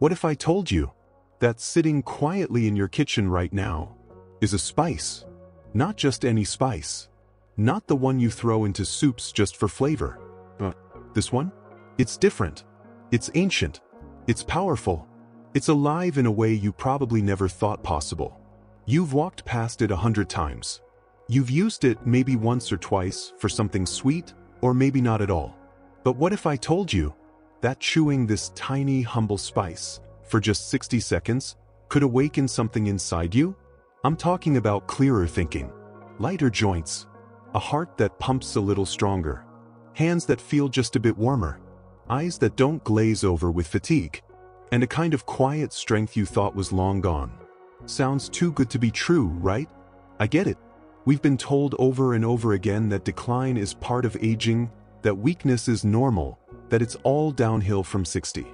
What if I told you that sitting quietly in your kitchen right now is a spice? Not just any spice. Not the one you throw into soups just for flavor. This one? It's different. It's ancient. It's powerful. It's alive in a way you probably never thought possible. You've walked past it 100 times. You've used it maybe once or twice for something sweet, or maybe not at all. But what if I told you that chewing this tiny, humble spice for just 60 seconds could awaken something inside you? I'm talking about clearer thinking, lighter joints, a heart that pumps a little stronger, hands that feel just a bit warmer, eyes that don't glaze over with fatigue, and a kind of quiet strength you thought was long gone. Sounds too good to be true, right? I get it. We've been told over and over again that decline is part of aging, that weakness is normal, that it's all downhill from 60.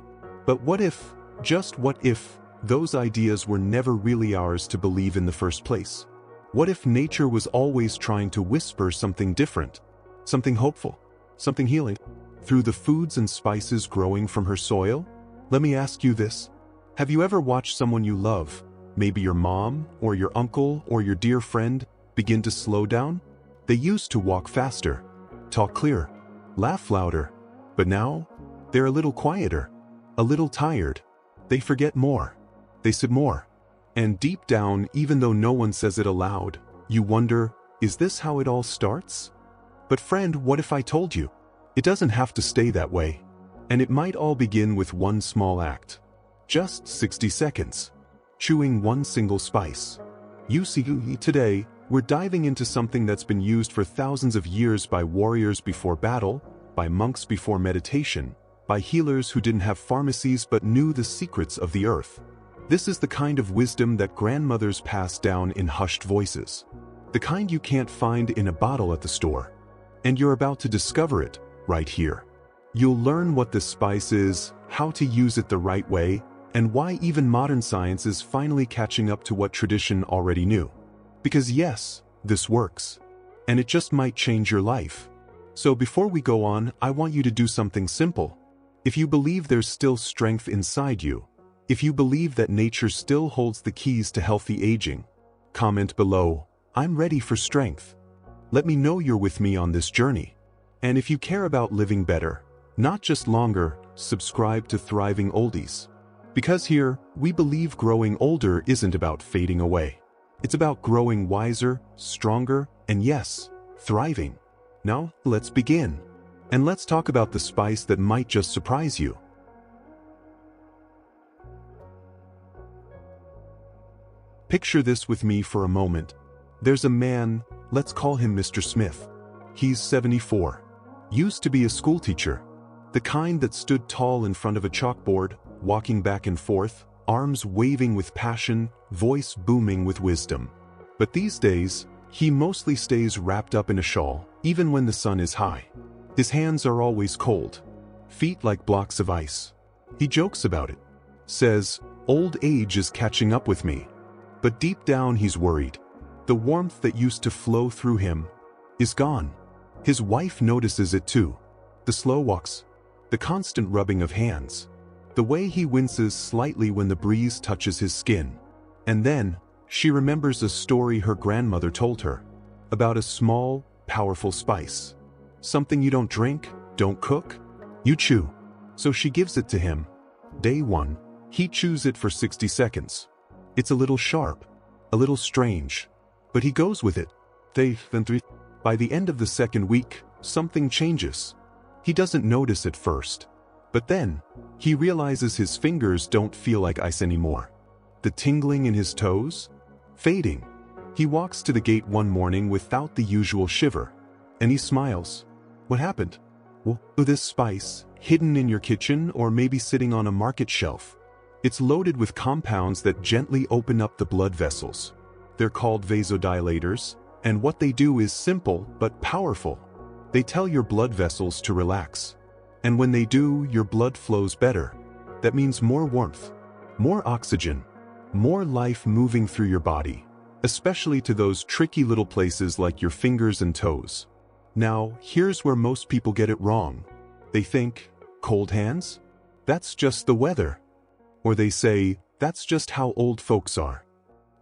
But what if, just what if, those ideas were never really ours to believe in the first place? What if nature was always trying to whisper something different, something hopeful, something healing, through the foods and spices growing from her soil? Let me ask you this. Have you ever watched someone you love, maybe your mom or your uncle or your dear friend, begin to slow down? They used to walk faster, talk clearer, laugh louder, but now they're a little quieter, a little tired. They forget more. They sip more. And deep down, even though no one says it aloud, you wonder, is this how it all starts? But friend, what if I told you? It doesn't have to stay that way. And it might all begin with one small act. Just 60 seconds. Chewing one single spice. You see, today, we're diving into something that's been used for thousands of years by warriors before battle, by monks before meditation, by healers who didn't have pharmacies but knew the secrets of the earth. This is the kind of wisdom that grandmothers pass down in hushed voices. The kind you can't find in a bottle at the store. And you're about to discover it, right here. You'll learn what this spice is, how to use it the right way, and why even modern science is finally catching up to what tradition already knew. Because yes, this works. And it just might change your life. So before we go on, I want you to do something simple. If you believe there's still strength inside you, if you believe that nature still holds the keys to healthy aging, comment below, I'm ready for strength. Let me know you're with me on this journey. And if you care about living better, not just longer, subscribe to Thriving Oldies. Because here, we believe growing older isn't about fading away. It's about growing wiser, stronger, and yes, thriving. Now, let's begin. And let's talk about the spice that might just surprise you. Picture this with me for a moment. There's a man, let's call him Mr. Smith. He's 74. Used to be a schoolteacher. The kind that stood tall in front of a chalkboard, walking back and forth, arms waving with passion, voice booming with wisdom. But these days, he mostly stays wrapped up in a shawl, even when the sun is high. His hands are always cold, feet like blocks of ice. He jokes about it, says, old age is catching up with me. But deep down he's worried. The warmth that used to flow through him is gone. His wife notices it too. The slow walks, the constant rubbing of hands, the way he winces slightly when the breeze touches his skin. And then, she remembers a story her grandmother told her about a small, powerful spice. Something you don't drink, don't cook, you chew. So she gives it to him. Day one, he chews it for 60 seconds. It's a little sharp, a little strange, but he goes with it. Then three. By the end of the second week, something changes. He doesn't notice at first, but then, he realizes his fingers don't feel like ice anymore. The tingling in his toes? Fading. He walks to the gate one morning without the usual shiver, and he smiles. What happened? Well, this spice, hidden in your kitchen or maybe sitting on a market shelf. It's loaded with compounds that gently open up the blood vessels. They're called vasodilators, and what they do is simple but powerful. They tell your blood vessels to relax. And when they do, your blood flows better. That means more warmth, more oxygen, more life moving through your body, especially to those tricky little places like your fingers and toes. Now, here's where most people get it wrong. They think, cold hands? That's just the weather. Or they say, that's just how old folks are.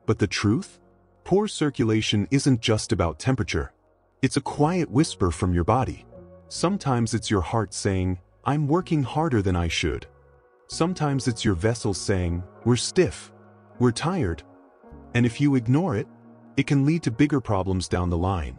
But the truth? Poor circulation isn't just about temperature. It's a quiet whisper from your body. Sometimes it's your heart saying, I'm working harder than I should. Sometimes it's your vessels saying, we're stiff, we're tired. And if you ignore it, it can lead to bigger problems down the line.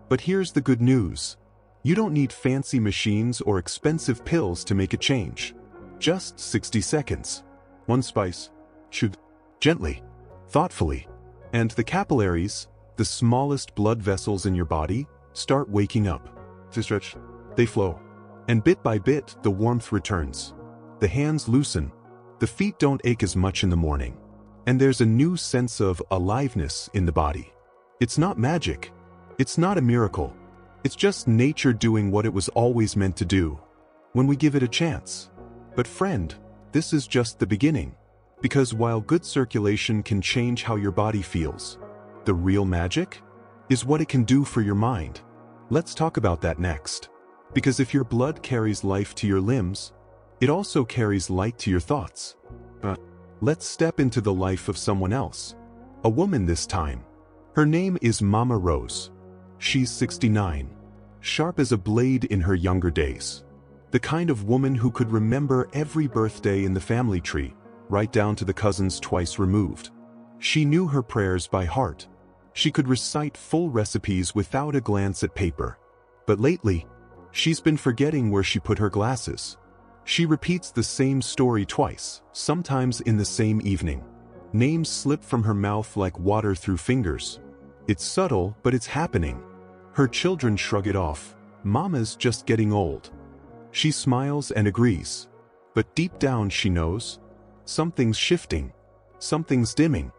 But here's the good news. You don't need fancy machines or expensive pills to make a change. Just 60 seconds. One spice. Chew gently, thoughtfully. And the capillaries, the smallest blood vessels in your body, start waking up. They stretch, they flow. And bit by bit, the warmth returns. The hands loosen. The feet don't ache as much in the morning. And there's a new sense of aliveness in the body. It's not magic. It's not a miracle. It's just nature doing what it was always meant to do, when we give it a chance. But friend, this is just the beginning. Because while good circulation can change how your body feels, the real magic is what it can do for your mind. Let's talk about that next. Because if your blood carries life to your limbs, it also carries light to your thoughts. Let's step into the life of someone else. A woman this time. Her name is Mama Rose. She's 69. Sharp as a blade in her younger days. The kind of woman who could remember every birthday in the family tree, right down to the cousins twice removed. She knew her prayers by heart. She could recite full recipes without a glance at paper. But lately, she's been forgetting where she put her glasses. She repeats the same story twice, sometimes in the same evening. Names slip from her mouth like water through fingers. It's subtle, but it's happening. Her children shrug it off. Mama's just getting old. She smiles and agrees. But deep down she knows, something's shifting. Something's dimming.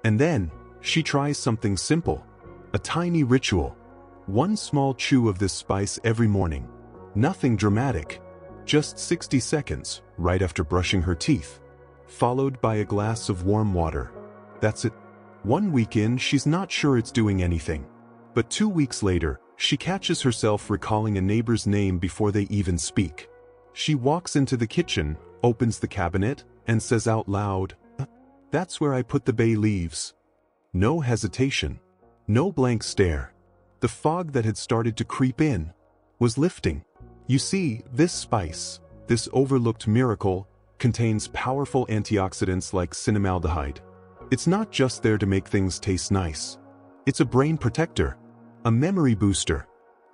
And then, she tries something simple. A tiny ritual. One small chew of this spice every morning. Nothing dramatic. Just 60 seconds, right after brushing her teeth. Followed by a glass of warm water. That's it. 1 week in, she's not sure it's doing anything. But 2 weeks later, she catches herself recalling a neighbor's name before they even speak. She walks into the kitchen, opens the cabinet, and says out loud, "That's where I put the bay leaves." No hesitation. No blank stare. The fog that had started to creep in was lifting. You see, this spice, this overlooked miracle, contains powerful antioxidants like cinnamaldehyde. It's not just there to make things taste nice. It's a brain protector, a memory booster.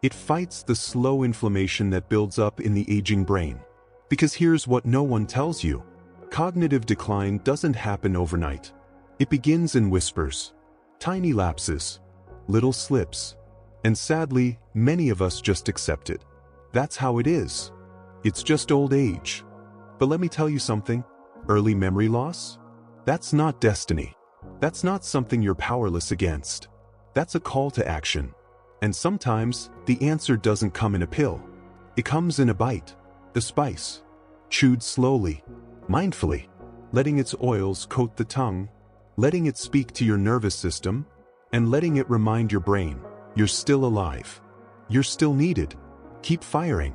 It fights the slow inflammation that builds up in the aging brain. Because here's what no one tells you. Cognitive decline doesn't happen overnight. It begins in whispers, tiny lapses, little slips. And sadly, many of us just accept it. That's how it is. It's just old age. But let me tell you something. Early memory loss? That's not destiny. That's not something you're powerless against. That's a call to action. And sometimes, the answer doesn't come in a pill. It comes in a bite. The spice. Chewed slowly, mindfully, letting its oils coat the tongue, letting it speak to your nervous system, and letting it remind your brain, you're still alive. You're still needed. Keep firing.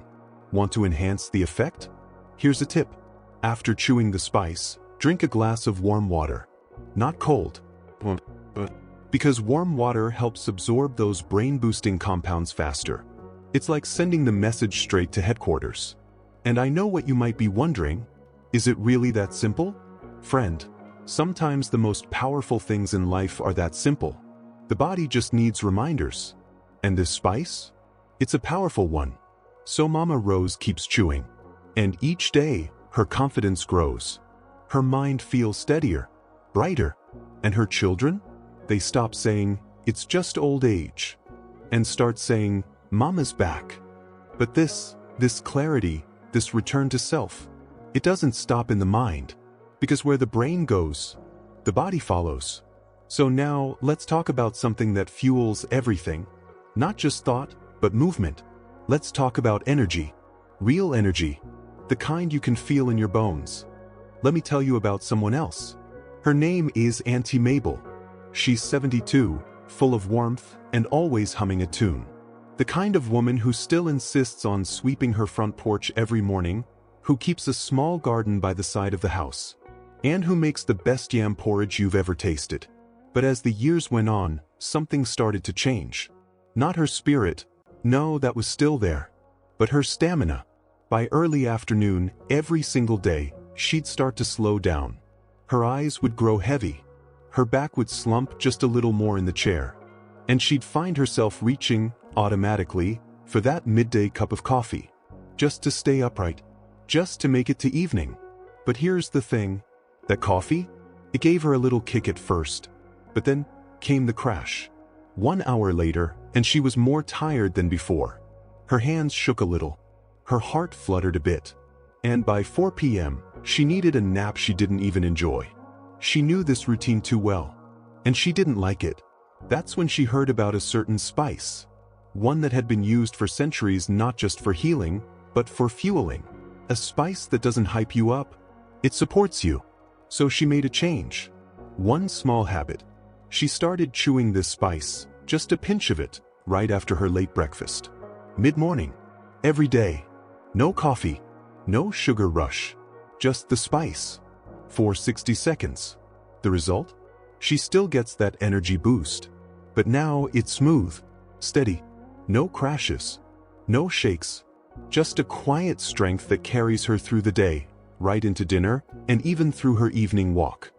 Want to enhance the effect? Here's a tip. After chewing the spice, drink a glass of warm water. Not cold. Because warm water helps absorb those brain-boosting compounds faster. It's like sending the message straight to headquarters. And I know what you might be wondering. Is it really that simple? Friend, sometimes the most powerful things in life are that simple. The body just needs reminders. And this spice? It's a powerful one. So Mama Rose keeps chewing. And each day, her confidence grows. Her mind feels steadier, brighter. And her children? They stop saying, it's just old age. And start saying, Mama's back. But this clarity, this return to self, it doesn't stop in the mind. Because where the brain goes, the body follows. So now, let's talk about something that fuels everything. Not just thought, but movement. Let's talk about energy. Real energy. The kind you can feel in your bones. Let me tell you about someone else. Her name is Auntie Mabel. She's 72, full of warmth, and always humming a tune. The kind of woman who still insists on sweeping her front porch every morning, who keeps a small garden by the side of the house. and who makes the best yam porridge you've ever tasted. But as the years went on, something started to change. Not her spirit, no, that was still there, but her stamina. By early afternoon, every single day, she'd start to slow down. Her eyes would grow heavy. Her back would slump just a little more in the chair. And she'd find herself reaching, automatically, for that midday cup of coffee. Just to stay upright. Just to make it to evening. But here's the thing. That coffee? It gave her a little kick at first. But then came the crash. 1 hour later, and she was more tired than before. Her hands shook a little. Her heart fluttered a bit. And by 4 p.m., she needed a nap she didn't even enjoy. She knew this routine too well. And she didn't like it. That's when she heard about a certain spice. One that had been used for centuries not just for healing, but for fueling. A spice that doesn't hype you up. It supports you. So she made a change. One small habit. She started chewing this spice, just a pinch of it, right after her late breakfast. Mid-morning. Every day. No coffee. No sugar rush. Just the spice. For 60 seconds. The result? She still gets that energy boost. But now it's smooth. Steady. No crashes. No shakes. Just a quiet strength that carries her through the day, right into dinner, and even through her evening walk.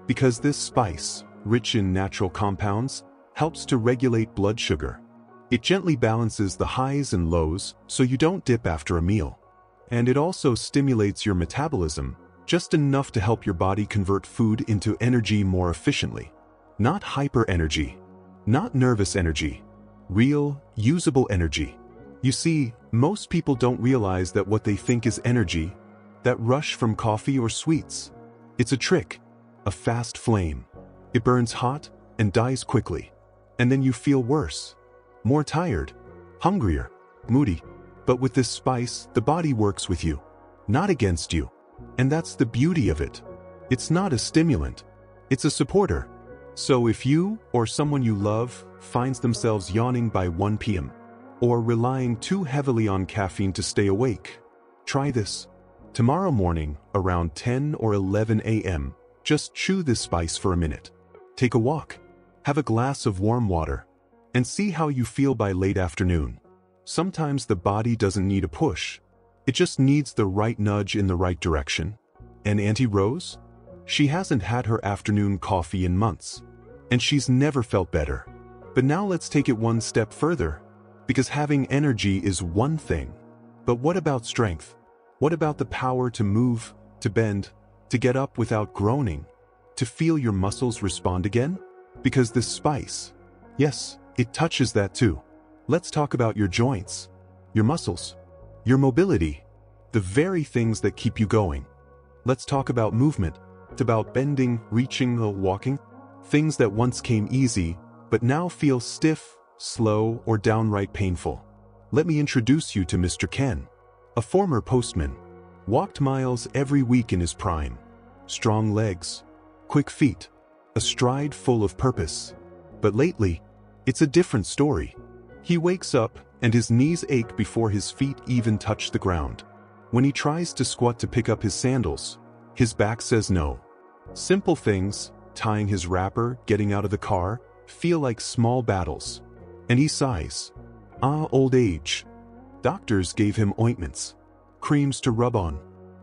Because this spice, rich in natural compounds, helps to regulate blood sugar. It gently balances the highs and lows so you don't dip after a meal. And it also stimulates your metabolism, just enough to help your body convert food into energy more efficiently. Not hyper energy. Not nervous energy. Real, usable energy. You see, most people don't realize that what they think is energy, that rush from coffee or sweets. It's a trick. A fast flame. It burns hot and dies quickly. And then you feel worse. More tired. Hungrier. Moody. But with this spice, the body works with you. Not against you. And that's the beauty of it. It's not a stimulant. It's a supporter. So if you, or someone you love, finds themselves yawning by 1 p.m., or relying too heavily on caffeine to stay awake, try this. Tomorrow morning, around 10 or 11 a.m., just chew this spice for a minute. Take a walk. Have a glass of warm water. And see how you feel by late afternoon. Sometimes the body doesn't need a push. It just needs the right nudge in the right direction. And Auntie Rose? She hasn't had her afternoon coffee in months. And she's never felt better. But now let's take it one step further. Because having energy is one thing. But what about strength? What about the power to move, to bend, to get up without groaning, to feel your muscles respond again? Because this spice, yes, it touches that too. Let's talk about your joints, your muscles, your mobility, the very things that keep you going. Let's talk about movement. It's about bending, reaching, or walking. Things that once came easy, but now feel stiff, slow, or downright painful. Let me introduce you to Mr. Ken, a former postman. Walked miles every week in his prime. Strong legs, quick feet, a stride full of purpose. But lately, it's a different story. He wakes up, and his knees ache before his feet even touch the ground. When he tries to squat to pick up his sandals, his back says no. Simple things, tying his wrapper, getting out of the car, feel like small battles. And he sighs. Ah, old age. Doctors gave him ointments, creams to rub on,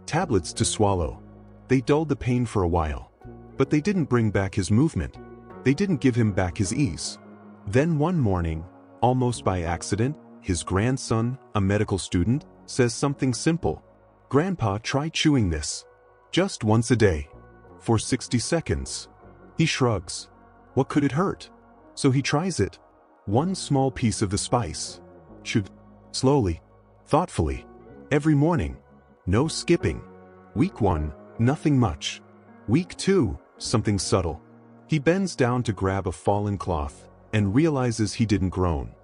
tablets to swallow. They dulled the pain for a while. But they didn't bring back his movement. They didn't give him back his ease. Then one morning, almost by accident, his grandson, a medical student, says something simple. Grandpa, try chewing this. Just once a day. For 60 seconds. He shrugs. What could it hurt? So he tries it. One small piece of the spice. Chewed. Slowly. Thoughtfully. Every morning. No skipping. Week 1, nothing much. Week 2, something subtle. He bends down to grab a fallen cloth and realizes he didn't groan.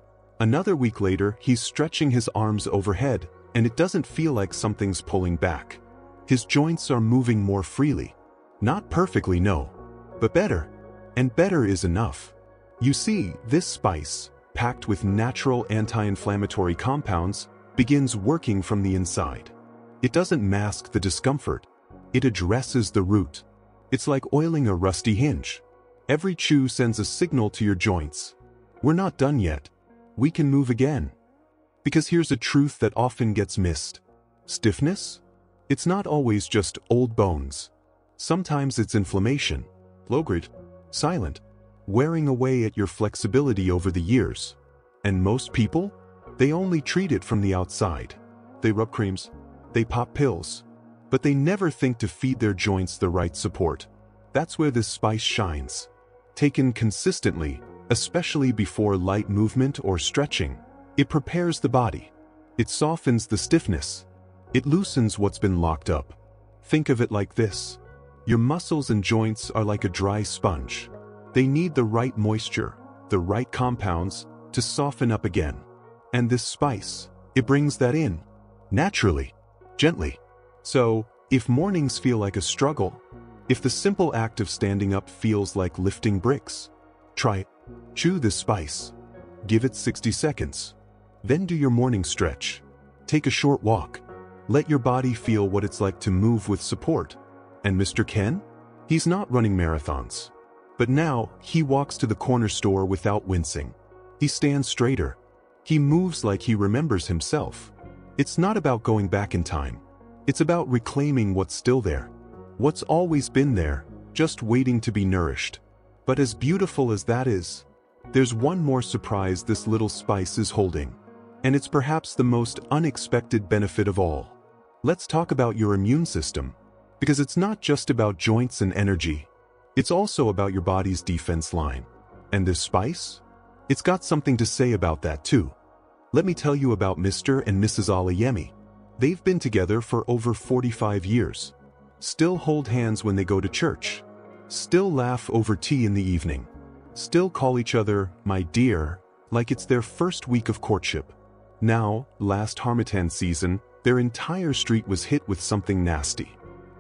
Another week later, he's stretching his arms overhead, and it doesn't feel like something's pulling back. His joints are moving more freely. Not perfectly, no, but better. And better is enough. You see, this spice, packed with natural anti-inflammatory compounds, begins working from the inside. It doesn't mask the discomfort. It addresses the root. It's like oiling a rusty hinge. Every chew sends a signal to your joints. We're not done yet. We can move again. Because here's a truth that often gets missed. Stiffness? It's not always just old bones. Sometimes it's inflammation, low-grade, silent, wearing away at your flexibility over the years. And most people? They only treat it from the outside. They rub creams, they pop pills, but they never think to feed their joints the right support. That's where this spice shines. Taken consistently, especially before light movement or stretching, it prepares the body. It softens the stiffness. It loosens what's been locked up. Think of it like this. Your muscles and joints are like a dry sponge. They need the right moisture, the right compounds, to soften up again. And this spice, it brings that in. Naturally. Gently. So, if mornings feel like a struggle, if the simple act of standing up feels like lifting bricks, try it. Chew this spice. Give it 60 seconds. Then do your morning stretch. Take a short walk. Let your body feel what it's like to move with support. And Mr. Ken? He's not running marathons. But now, he walks to the corner store without wincing. He stands straighter. He moves like he remembers himself. It's not about going back in time. It's about reclaiming what's still there. What's always been there, just waiting to be nourished. But as beautiful as that is, there's one more surprise this little spice is holding. And it's perhaps the most unexpected benefit of all. Let's talk about your immune system. Because it's not just about joints and energy. It's also about your body's defense line. And this spice? It's got something to say about that too. Let me tell you about Mr. and Mrs. Alayemi. They've been together for over 45 years. Still hold hands when they go to church. Still laugh over tea in the evening. Still call each other, my dear, like it's their first week of courtship. Now, last Harmattan season, their entire street was hit with something nasty.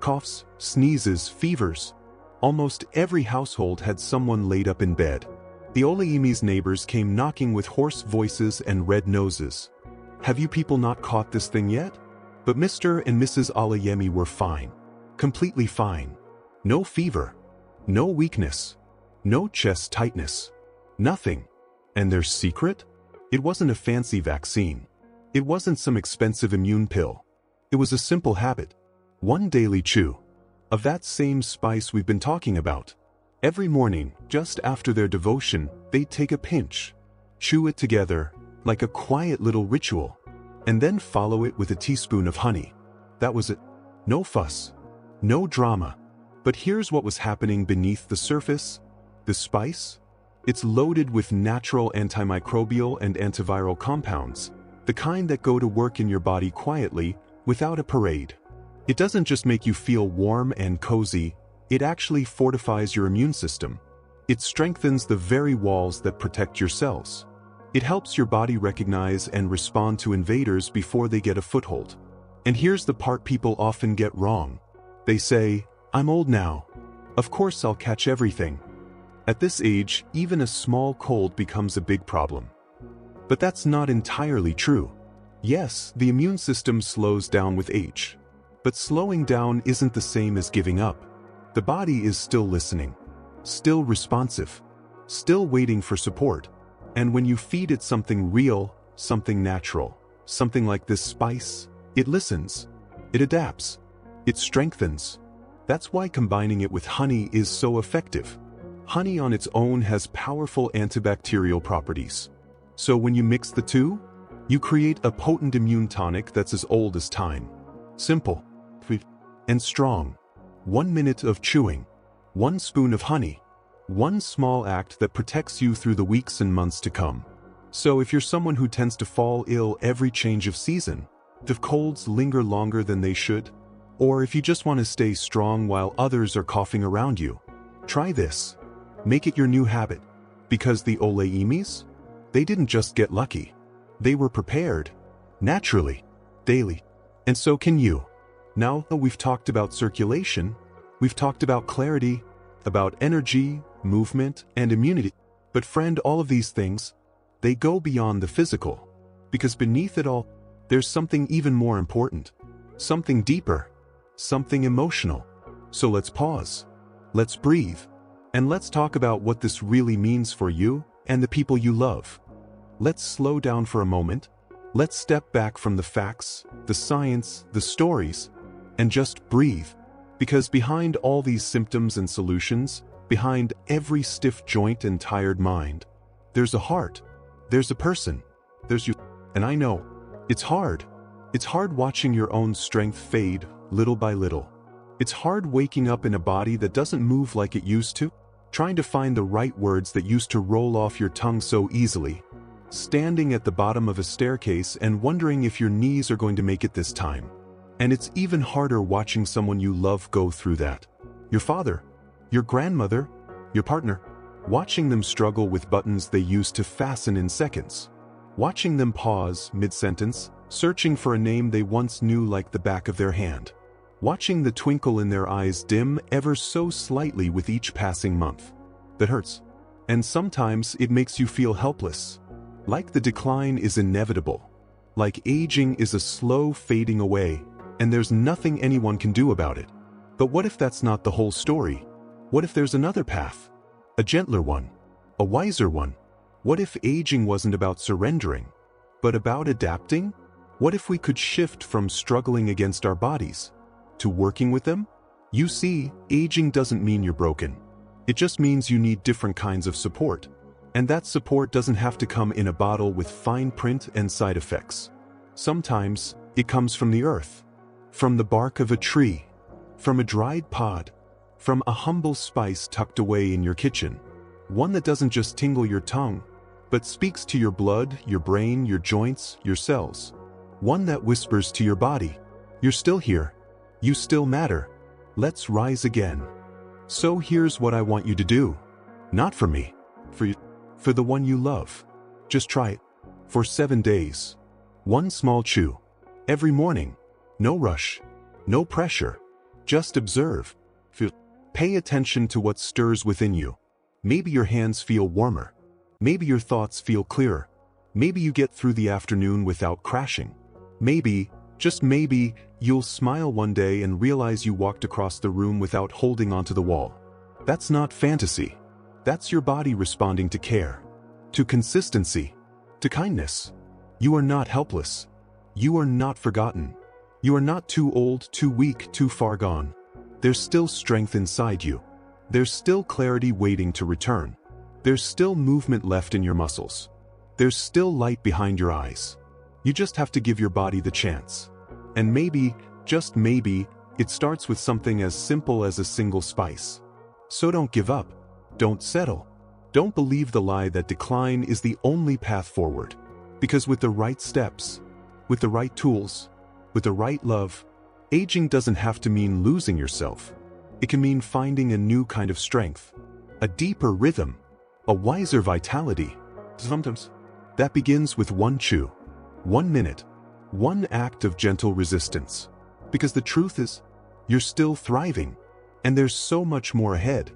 Coughs, sneezes, fevers. Almost every household had someone laid up in bed. The Olayemi's neighbors came knocking with hoarse voices and red noses. Have you people not caught this thing yet? But Mr. and Mrs. Alayemi were fine. Completely fine. No fever. No weakness. No chest tightness. Nothing. And their secret? It wasn't a fancy vaccine. It wasn't some expensive immune pill. It was a simple habit. One daily chew. Of that same spice we've been talking about. Every morning, just after their devotion, they'd take a pinch. Chew it together, like a quiet little ritual. And then follow it with a teaspoon of honey. That was it. No fuss. No drama. But here's what was happening beneath the surface. The spice? It's loaded with natural antimicrobial and antiviral compounds, the kind that go to work in your body quietly, without a parade. It doesn't just make you feel warm and cozy, it actually fortifies your immune system. It strengthens the very walls that protect your cells. It helps your body recognize and respond to invaders before they get a foothold. And here's the part people often get wrong. They say, I'm old now. Of course I'll catch everything. At this age, even a small cold becomes a big problem. But that's not entirely true. Yes, the immune system slows down with age. But slowing down isn't the same as giving up. The body is still listening, still responsive, still waiting for support. And when you feed it something real, something natural, something like this spice, it listens, it adapts, it strengthens. That's why combining it with honey is so effective. Honey on its own has powerful antibacterial properties. So when you mix the two, you create a potent immune tonic that's as old as time. Simple, and strong. 1 minute of chewing, 1 spoon of honey, one small act that protects you through the weeks and months to come. So if you're someone who tends to fall ill every change of season, if colds linger longer than they should, or if you just want to stay strong while others are coughing around you, try this. Make it your new habit. Because the Oleyimis? They didn't just get lucky. They were prepared. Naturally. Daily. And so can you. Now that we've talked about circulation, we've talked about clarity, about energy, movement, and immunity. But friend, all of these things, they go beyond the physical. Because beneath it all, there's something even more important. Something deeper. Something emotional. So let's pause. Let's breathe. And let's talk about what this really means for you and the people you love. Let's slow down for a moment. Let's step back from the facts, the science, the stories, and just breathe. Because behind all these symptoms and solutions, behind every stiff joint and tired mind, there's a heart. There's a person. There's you. And I know, it's hard. It's hard watching your own strength fade little by little. It's hard waking up in a body that doesn't move like it used to, trying to find the right words that used to roll off your tongue so easily, standing at the bottom of a staircase and wondering if your knees are going to make it this time. And it's even harder watching someone you love go through that. Your father, your grandmother, your partner, watching them struggle with buttons they used to fasten in seconds. Watching them pause mid-sentence, searching for a name they once knew like the back of their hand. Watching the twinkle in their eyes dim ever so slightly with each passing month. That hurts. And sometimes it makes you feel helpless. Like the decline is inevitable. Like aging is a slow fading away, and there's nothing anyone can do about it. But what if that's not the whole story? What if there's another path? A gentler one? A wiser one? What if aging wasn't about surrendering, but about adapting? What if we could shift from struggling against our bodies to working with them? You see, aging doesn't mean you're broken. It just means you need different kinds of support. And that support doesn't have to come in a bottle with fine print and side effects. Sometimes it comes from the earth, from the bark of a tree, from a dried pod, from a humble spice tucked away in your kitchen. One that doesn't just tingle your tongue, but speaks to your blood, your brain, your joints, your cells. One that whispers to your body, you're still here. You still matter. Let's rise again. So here's what I want you to do. Not for me. For you. For the one you love. Just try it. For 7 days. One small chew. Every morning. No rush. No pressure. Just observe. Feel. Pay attention to what stirs within you. Maybe your hands feel warmer. Maybe your thoughts feel clearer. Maybe you get through the afternoon without crashing. Maybe, just maybe, you'll smile one day and realize you walked across the room without holding onto the wall. That's not fantasy. That's your body responding to care, to consistency, to kindness. You are not helpless. You are not forgotten. You are not too old, too weak, too far gone. There's still strength inside you. There's still clarity waiting to return. There's still movement left in your muscles. There's still light behind your eyes. You just have to give your body the chance. And maybe, just maybe, it starts with something as simple as a single spice. So don't give up. Don't settle. Don't believe the lie that decline is the only path forward. Because with the right steps, with the right tools, with the right love, aging doesn't have to mean losing yourself. It can mean finding a new kind of strength, a deeper rhythm, a wiser vitality. Sometimes that begins with one chew, 1 minute, one act of gentle resistance. Because the truth is, you're still thriving, and there's so much more ahead.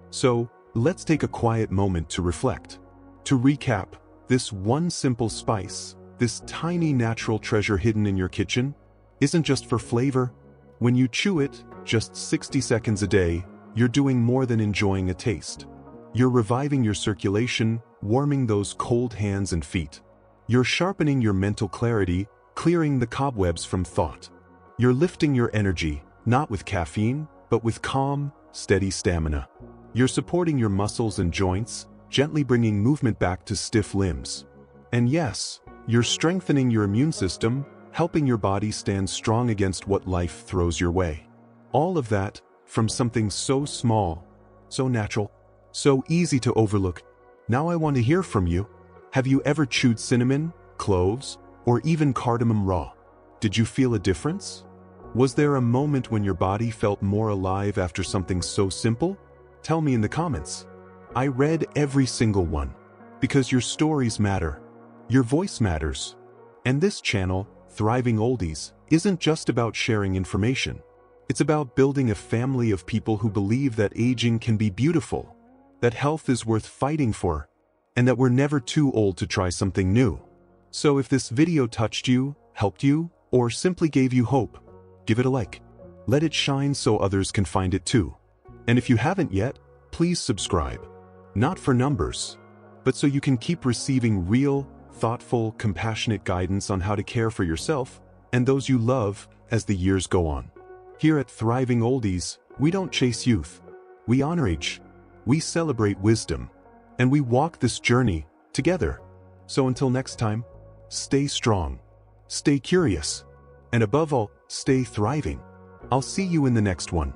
So, let's take a quiet moment to reflect. To recap, this one simple spice, this tiny natural treasure hidden in your kitchen, isn't just for flavor. When you chew it, just 60 seconds a day, you're doing more than enjoying a taste. You're reviving your circulation, warming those cold hands and feet. You're sharpening your mental clarity, clearing the cobwebs from thought. You're lifting your energy, not with caffeine, but with calm, steady stamina. You're supporting your muscles and joints, gently bringing movement back to stiff limbs. And yes, you're strengthening your immune system, helping your body stand strong against what life throws your way. All of that, from something so small, so natural, so easy to overlook. Now I want to hear from you. Have you ever chewed cinnamon, cloves, or even cardamom raw? Did you feel a difference? Was there a moment when your body felt more alive after something so simple? Tell me in the comments. I read every single one. Because your stories matter. Your voice matters. And this channel, Thriving Oldies, isn't just about sharing information. It's about building a family of people who believe that aging can be beautiful, that health is worth fighting for, and that we're never too old to try something new. So if this video touched you, helped you, or simply gave you hope, give it a like. Let it shine so others can find it too. And if you haven't yet, please subscribe. Not for numbers, but so you can keep receiving real, thoughtful, compassionate guidance on how to care for yourself and those you love as the years go on. Here at Thriving Oldies, we don't chase youth. We honor age. We celebrate wisdom. And we walk this journey together. So until next time, stay strong, stay curious, and above all, stay thriving. I'll see you in the next one.